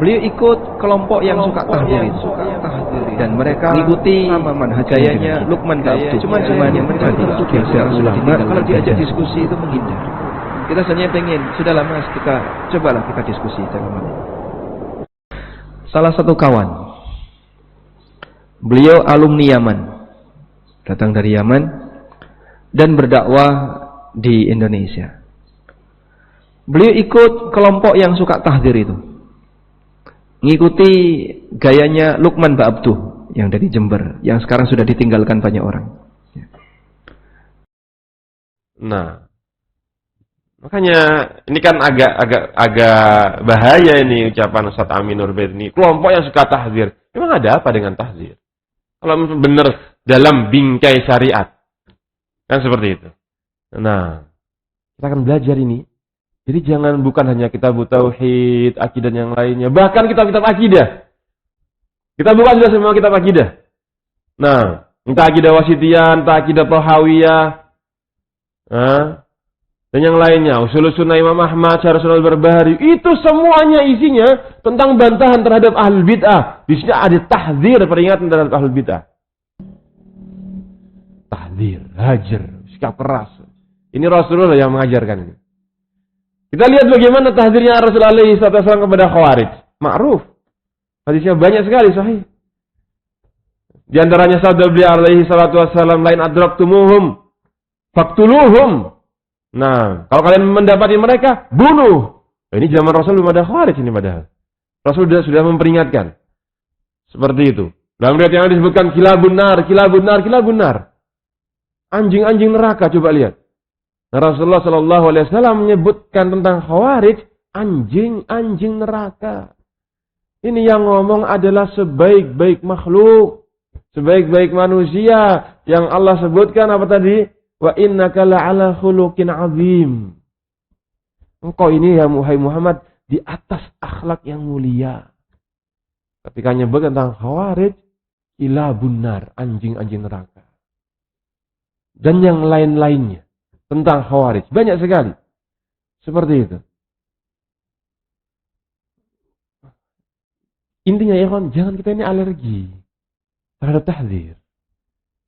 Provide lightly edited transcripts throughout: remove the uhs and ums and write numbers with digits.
Beliau ikut kelompok yang suka tahdir dan mereka mengikuti gayanya Luqman bin Abdul. Cuman mereka terbiasa ulama kalau diajak diskusi itu menghindar. Kita hanya pengen, sudahlah Mas, cobalah kita diskusi jangan malu. Salah satu kawan, beliau alumni Yaman, datang dari Yaman dan berdakwah di Indonesia. Beliau ikut kelompok yang suka tahdir itu, mengikuti gayanya Luqman bin Abdul yang dari Jember, yang sekarang sudah ditinggalkan banyak orang. Nah, makanya ini kan agak bahaya ini ucapan Ustaz Amin Nurbaid ini. Kelompok yang suka tahzir. Memang ada apa dengan tahzir? Kalau benar dalam bingkai syariat. Kan seperti itu. Nah, kita akan belajar ini. Jadi jangan bukan hanya kitab tauhid, akidah yang lainnya. Bahkan kitab-kitab akidah. Kita buka sudah semua kitab akidah. Nah, entah akidah wasitiyah, entah akidah tahawiyah. Dan yang lainnya, usul sunnah Imam Ahmad, syarah sunnah Al-Barbahari, itu semuanya isinya tentang bantahan terhadap ahlul bid'ah. Di sini ada tahdzir, peringatan terhadap ahlul bid'ah. Tahdzir, hajar, sikap keras. Ini Rasulullah yang mengajarkan ini. Kita lihat bagaimana tahdzirnya Rasulullah SAW kepada Khawarij. Ma'ruf. Hadisnya banyak sekali sahih. Di antaranya sabda beliau alaihi salatu wassalam, lain adraktumuhum faktuluhum. Nah, kalau kalian mendapati mereka, bunuh. Ini zaman Rasul belum ada Khawarij ini padahal. Rasul sudah memperingatkan. Seperti itu. Dalam riwayat yang disebutkan kilabun nar. Anjing-anjing neraka, coba lihat. Nah, Rasulullah sallallahu alaihi wasallam menyebutkan tentang Khawarij anjing-anjing neraka. Ini yang ngomong adalah sebaik-baik makhluk, sebaik-baik manusia yang Allah sebutkan apa tadi? Wa innaka la'ala khuluqin azim. Engkau ini ya Muhammad di atas akhlak yang mulia. Ketika nyebut tentang Khawarij, kilabun nar, anjing-anjing neraka. Dan yang lain-lainnya tentang Khawarij banyak sekali. Seperti itu. Intinya ya kawan, jangan kita ini alergi terhadap tahdzir.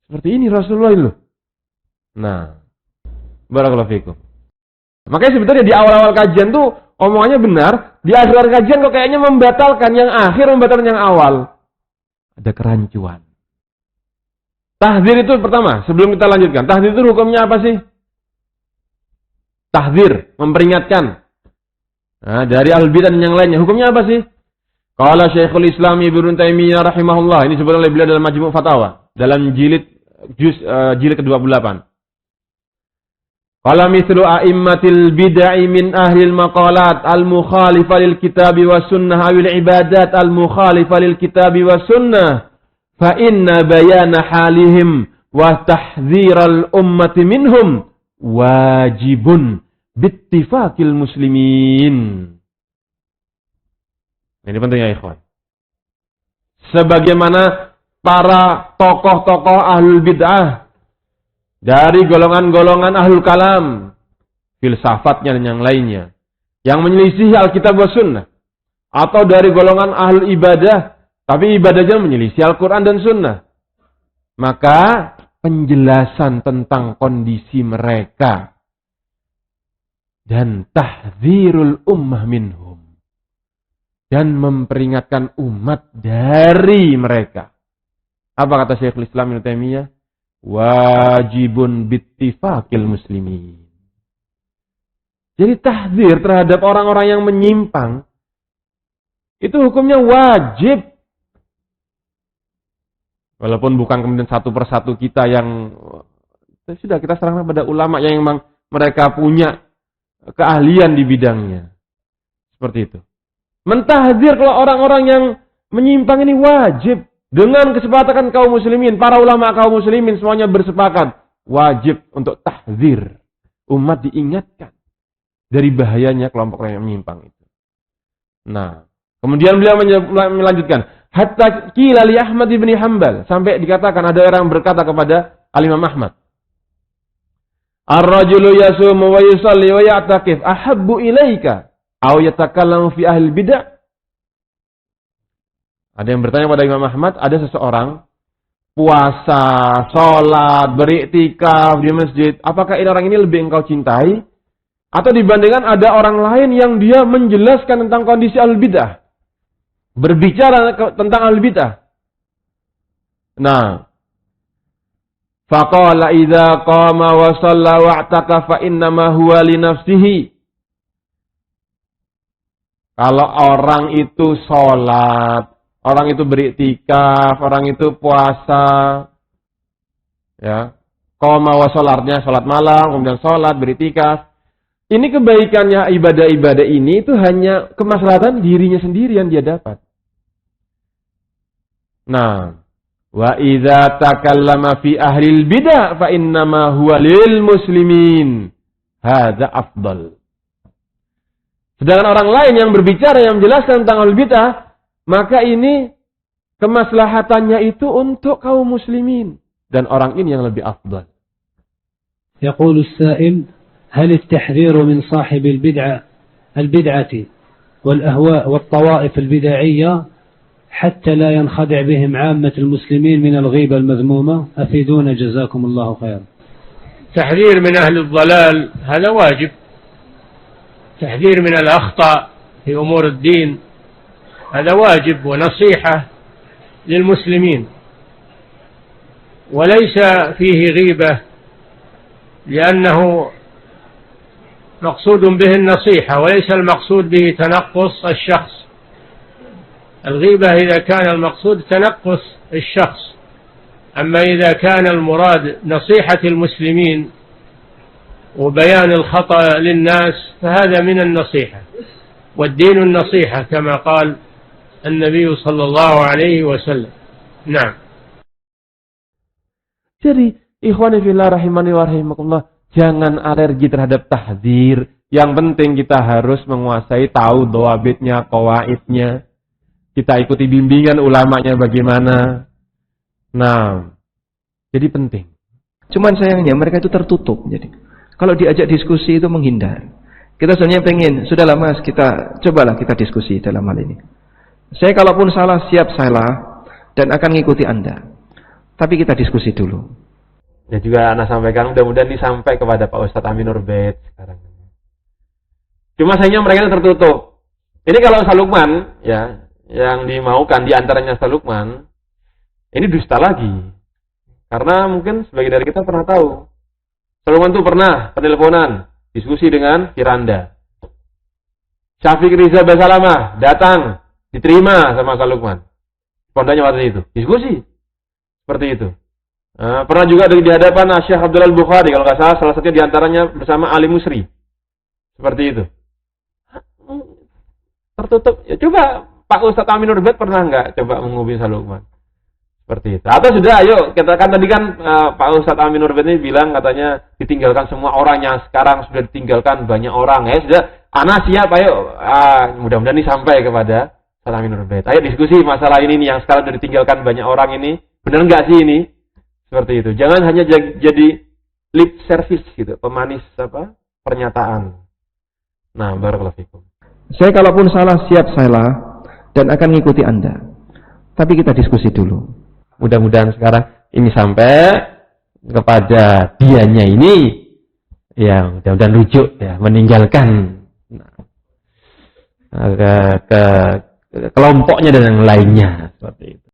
Seperti ini Rasulullah itu. Nah, barakallahu fikum. Makanya sebetulnya di awal-awal kajian tuh omongannya benar, di akhir kajian kok kayaknya membatalkan yang akhir, membatalkan yang awal. Ada kerancuan. Tahdzir itu pertama, sebelum kita lanjutkan. Tahdzir itu hukumnya apa sih? Tahdzir, memperingatkan. Nah, dari ahlul bidah dan yang lainnya, hukumnya apa sih? Qala Syekhul Islam Ibnu Taimiyah rahimahullah, ini sebutkan oleh beliau dalam Majmu' Fatawa, dalam jilid ke-28. Qala mithlu a'immatil bid'ah min ahlil maqalat al-mukhalifa lil kitabi was sunnah awil ibadat al-mukhalifa lil kitabi was sunnah fa inna bayana halihim wa tahdhiral ummati minhum wajibun bittifaqil muslimin. Ini penting ya ikhwan. Sebagaimana para tokoh-tokoh ahlul bid'ah dari golongan-golongan ahlul kalam, filsafatnya dan yang lainnya, yang menyelisihi Alkitab wa Sunnah, atau dari golongan ahlul ibadah, tapi ibadahnya menyelisih Al-Quran dan Sunnah, maka penjelasan tentang kondisi mereka dan tahdzirul ummah minhum, dan memperingatkan umat dari mereka. Apa kata Syekhul Islam Ibnu Taimiyah? Wajibun bittifaqil muslimin. Jadi tahdzir terhadap orang-orang yang menyimpang itu hukumnya wajib. Walaupun bukan kemudian satu persatu kita yang sudah kita serahkan pada ulama yang memang mereka punya keahlian di bidangnya. Seperti itu. Mentahdzir kalau orang-orang yang menyimpang ini wajib. Dengan kesepakatan kaum muslimin, para ulama kaum muslimin semuanya bersepakat. Wajib untuk tahdzir. Umat diingatkan dari bahayanya kelompok yang menyimpang itu. Nah, kemudian beliau melanjutkan. Hatta qila li Ahmad ibn Hanbal. Sampai dikatakan ada orang berkata kepada Al-Imam Ahmad. Ar-rajulu yasumu wa yusalli wa ya'takif. Ahabbu ilaika. Aw yatakallamu fi ahli bid'ah. Ada yang bertanya pada Imam Ahmad, ada seseorang puasa, sholat, beriktikaf di masjid. Apakah orang ini lebih engkau cintai? Atau dibandingkan ada orang lain yang dia menjelaskan tentang kondisi al-bid'ah. Berbicara tentang al-bid'ah. Nah, faqala idza qama wa shalla wa'takafa innama huwa li nafsihi. Kalau orang itu sholat, orang itu beriktikaf, orang itu puasa, ya, qama wa sholatnya sholat malam, kemudian sholat, beriktikaf. Ini kebaikannya ibadah-ibadah ini itu hanya kemaslahatan dirinya sendiri yang dia dapat. Nah, wa idza takallama fi ahlil bid'ah fa innama huwa lil muslimin. Hadza afdal. Sedangkan orang lain yang berbicara yang menjelaskan tentang ahlul bid'ah, maka ini kemaslahatannya itu untuk kaum muslimin dan orang ini yang lebih afdal. يقول السائل: هل التحذير من صاحب البدعة والأهواء والطوائف البدعية حتى لا ينخدع بهم عامة المسلمين من الغيبة المذمومة؟ أفيدونا جزاكم الله خيرا. تحذير من أهل الضلال هذا واجب، تحذير من الأخطاء في أمور الدين هذا واجب ونصيحة للمسلمين، وليس فيه غيبة لأنه مقصود به النصيحة وليس المقصود به تنقص الشخص. الغيبة إذا كان المقصود تنقص الشخص، أما إذا كان المراد نصيحة المسلمين وبيان الخطأ للناس فهذا من النصيحة، والدين النصيحة كما قال النبي صلى الله عليه وسلم. نعم. Jadi, ikhwani fillah rahimani wa rahimakumullah, jangan alergi terhadap tahdzir. Yang penting kita harus menguasai, tahu dhawabitnya, qawaidnya. Kita ikuti bimbingan ulamanya bagaimana. Nah, jadi penting. Cuman sayangnya mereka itu tertutup. Jadi kalau diajak diskusi itu menghindar. Kita sebenarnya pengen, sudahlah mas, cobalah kita diskusi dalam hal ini. Saya kalaupun salah, siap salah dan akan mengikuti Anda. Tapi kita diskusi dulu. Ya juga anak sampaikan, mudah-mudahan ini sampai kepada Pak Ustadz Aminur Bait sekarang. Cuma sayangnya mereka tertutup. Ini kalau Salukman, ya, yang dimaukan di antaranya Salukman, ini dusta lagi. Karena mungkin sebagian dari kita pernah tahu. Salukman itu pernah penelponan, diskusi dengan Firanda. Syafiq Riza Basalamah datang, diterima sama Salukman. Pondoknya waktu itu, diskusi. Seperti itu. Pernah juga di hadapan Syekh Abdul Al-Bukhari, kalau nggak salah satunya di antaranya bersama Ali Musri. Seperti itu. Tertutup. Ya coba Pak Ustadz Aminur Bait pernah nggak coba menghubungi Salukman? Seperti itu. Atau sudah, ayo kita kan tadi kan Pak Ustadz Aminur Bait ini bilang katanya ditinggalkan semua orang yang sekarang sudah ditinggalkan banyak orang. Ya sudah, ana siap, ayo. Mudah-mudahan ini sampai kepada Ustadz Aminur Bait. Ayo diskusi masalah ini nih yang sekarang sudah ditinggalkan banyak orang ini. Benar nggak sih ini? Seperti itu. Jangan hanya jadi lip service gitu, pemanis pernyataan. Nah, barakallahu fikum. Saya kalaupun salah, siap salah dan akan mengikuti Anda. Tapi kita diskusi dulu. Mudah-mudahan sekarang ini sampai kepada dianya ini, ya mudah-mudahan rujuk ya, meninggalkan ke kelompoknya dan yang lainnya seperti itu.